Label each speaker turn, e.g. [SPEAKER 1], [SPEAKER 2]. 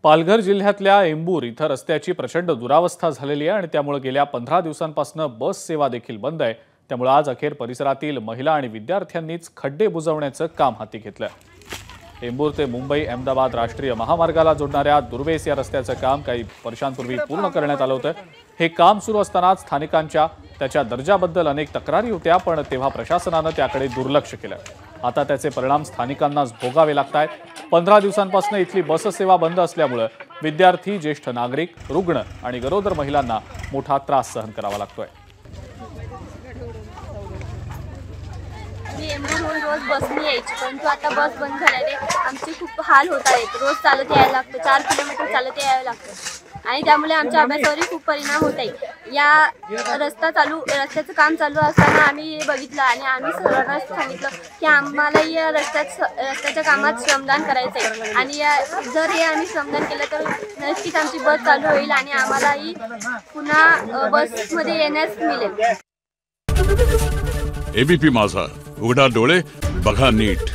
[SPEAKER 1] पालघर जिल्ह्यातल्या एंबूर इथं रस्त्याची प्रचंड दुरावस्था झालेली आहे आणि त्यामुळे गेल्या 15 दिवसांपासून बस सेवा देखील बंद आहे। त्यामुळे आज अखेर परिसरातील महिला आणि विद्यार्थ्यांनीच खड्डे बुजवण्याचं काम हाती घेतलं। एंबूर ते मुंबई अहमदाबाद राष्ट्रीय महामार्गाला जोडणाऱ्या दुर्वेस या रस्त्याचं काम काही वर्षांपूर्वी पूर्ण करण्यात आलं होतं। हे काम सुरू असतानाच स्थानिकांच्या त्याच्या दर्जाबद्दल अनेक तक्रारी होत्या, पण तेव्हा प्रशासनानं त्याकडे दुर्लक्ष केलं। आता त्याचे परिणाम स्थानिकांनाच भोगावे लागतायत। 15 दिवसांपासून इथली बस सेवा बंद असल्यामुळे विद्यार्थी, ज्येष्ठ नागरिक, रुग्ण आणि गरोदर महिलांना मोठा त्रास सहन करावा लागतोय।
[SPEAKER 2] मी एंबूरहून रोज बसने यायची, परंतु आता बस बंद झाल्याने आमचे खूप हाल होत आहेत। रोज चालत यायला लागतं, 4 किलोमीटर चालत यावं लागतं आणि त्यामुळे आमच्या अभ्यासावरही खूप परिणाम होत आहे। या रस्त्याचं काम चालू असताना आम्ही बघितलं आणि आम्ही सर्वांना सांगितलं की आम्हालाही या रस्त्याच्या कामात श्रमदान करायचं आहे आणि जर हे आम्ही श्रमदान केलं तर नक्कीच आमची बस चालू होईल आणि आम्हालाही पुन्हा बसमध्ये येण्यास मिळेल।
[SPEAKER 3] एबीपी माझा, उघडा डोळे बघा नीट।